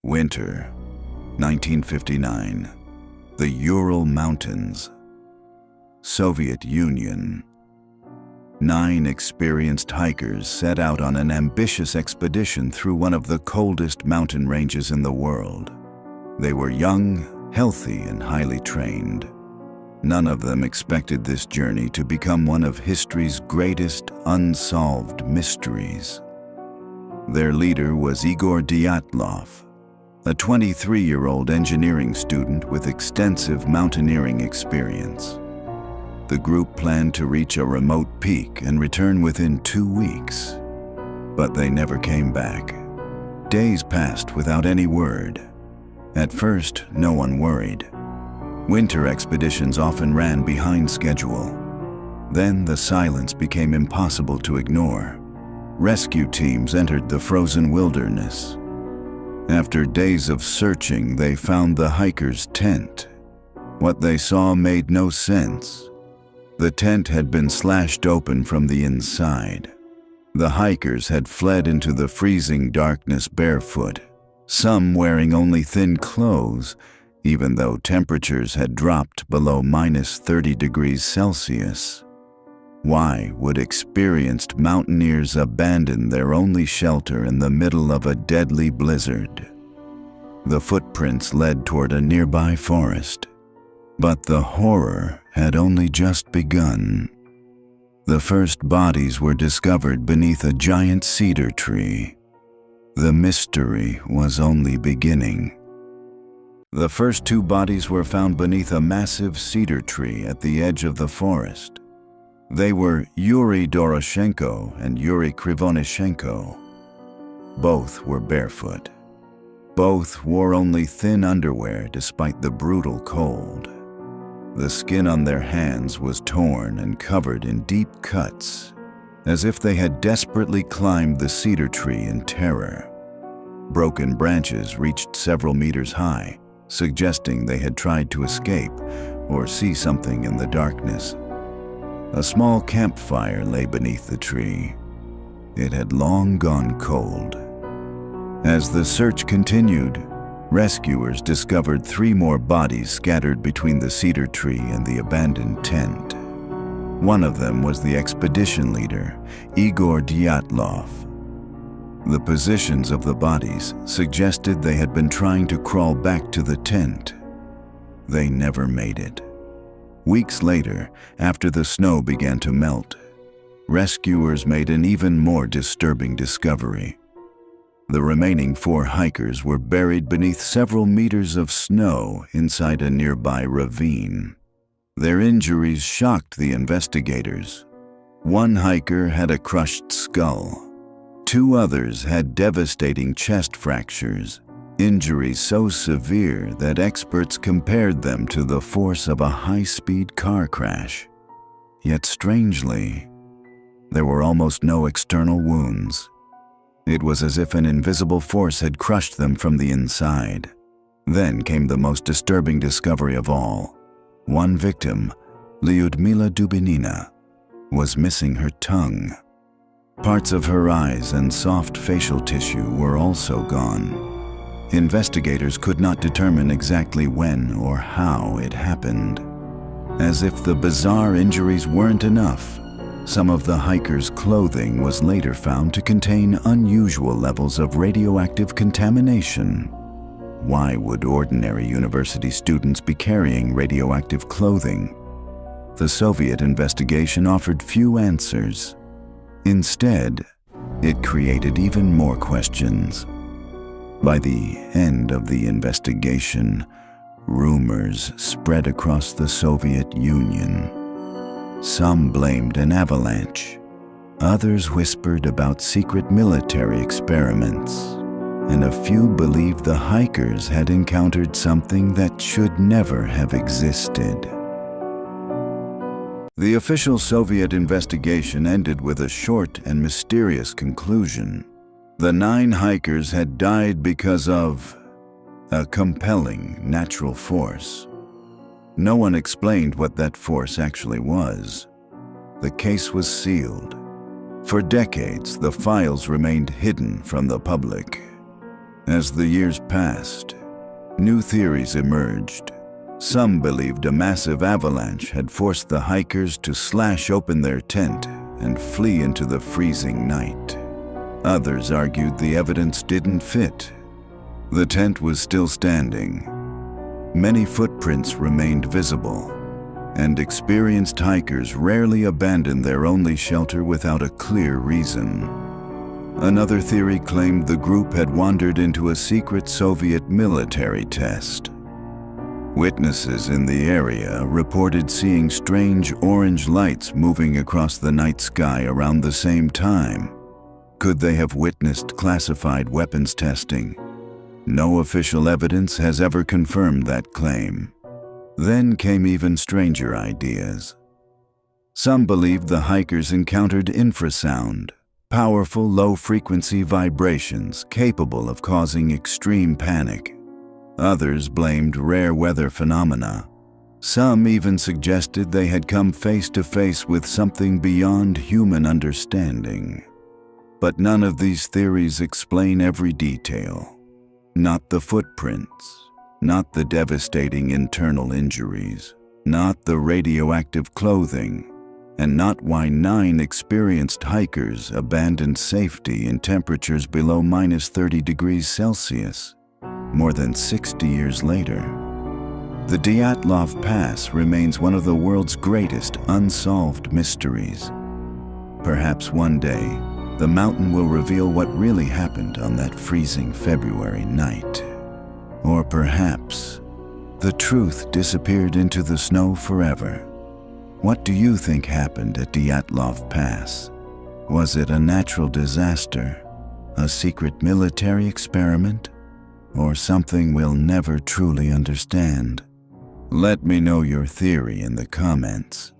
Winter, 1959. The Ural Mountains. Soviet Union. 9 experienced hikers set out on an ambitious expedition through one of the coldest mountain ranges in the world. They were young, healthy, and highly trained. None of them expected this journey to become one of history's greatest unsolved mysteries. Their leader was Igor Dyatlov, a 23-year-old engineering student with extensive mountaineering experience. The group planned to reach a remote peak and return within 2 weeks. But they never came back. Days passed without any word. At first, no one worried. Winter expeditions often ran behind schedule. Then the silence became impossible to ignore. Rescue teams entered the frozen wilderness. After days of searching, they found the hikers' tent. What they saw made no sense. The tent had been slashed open from the inside. The hikers had fled into the freezing darkness barefoot, some wearing only thin clothes, even though temperatures had dropped below -30 degrees Celsius. Why would experienced mountaineers abandon their only shelter in the middle of a deadly blizzard? The footprints led toward a nearby forest, but the horror had only just begun. The first bodies were discovered beneath a giant cedar tree. The mystery was only beginning. The first 2 bodies were found beneath a massive cedar tree at the edge of the forest. They were Yuri Doroshenko and Yuri Krivonishenko. Both were barefoot. Both wore only thin underwear despite the brutal cold. The skin on their hands was torn and covered in deep cuts, as if they had desperately climbed the cedar tree in terror. Broken branches reached several meters high, suggesting they had tried to escape or see something in the darkness. A small campfire lay beneath the tree. It had long gone cold. As the search continued, rescuers discovered 3 more bodies scattered between the cedar tree and the abandoned tent. One of them was the expedition leader, Igor Dyatlov. The positions of the bodies suggested they had been trying to crawl back to the tent. They never made it. Weeks later, after the snow began to melt, rescuers made an even more disturbing discovery. The remaining 4 hikers were buried beneath several meters of snow inside a nearby ravine. Their injuries shocked the investigators. One hiker had a crushed skull. 2 others had devastating chest fractures, injuries so severe that experts compared them to the force of a high-speed car crash. Yet strangely, there were almost no external wounds. It was as if an invisible force had crushed them from the inside. Then came the most disturbing discovery of all. One victim, Lyudmila Dubinina, was missing her tongue. Parts of her eyes and soft facial tissue were also gone. Investigators could not determine exactly when or how it happened. As if the bizarre injuries weren't enough, some of the hikers' clothing was later found to contain unusual levels of radioactive contamination. Why would ordinary university students be carrying radioactive clothing? The Soviet investigation offered few answers. Instead, it created even more questions. By the end of the investigation, rumors spread across the Soviet Union. Some blamed an avalanche. Others whispered about secret military experiments. And a few believed the hikers had encountered something that should never have existed. The official Soviet investigation ended with a short and mysterious conclusion. The 9 hikers had died because of a compelling natural force. No one explained what that force actually was. The case was sealed. For decades, the files remained hidden from the public. As the years passed, new theories emerged. Some believed a massive avalanche had forced the hikers to slash open their tent and flee into the freezing night. Others argued the evidence didn't fit. The tent was still standing. Many footprints remained visible, and experienced hikers rarely abandoned their only shelter without a clear reason. Another theory claimed the group had wandered into a secret Soviet military test. Witnesses in the area reported seeing strange orange lights moving across the night sky around the same time. Could they have witnessed classified weapons testing? No official evidence has ever confirmed that claim. Then came even stranger ideas. Some believed the hikers encountered infrasound, powerful low-frequency vibrations capable of causing extreme panic. Others blamed rare weather phenomena. Some even suggested they had come face to face with something beyond human understanding. But none of these theories explain every detail. Not the footprints, not the devastating internal injuries, not the radioactive clothing, and not why 9 experienced hikers abandoned safety in temperatures below -30 degrees Celsius. More than 60 years later, the Dyatlov Pass remains one of the world's greatest unsolved mysteries. Perhaps one day, the mountain will reveal what really happened on that freezing February night. Or perhaps the truth disappeared into the snow forever. What do you think happened at Dyatlov Pass? Was it a natural disaster, a secret military experiment, or something we'll never truly understand? Let me know your theory in the comments.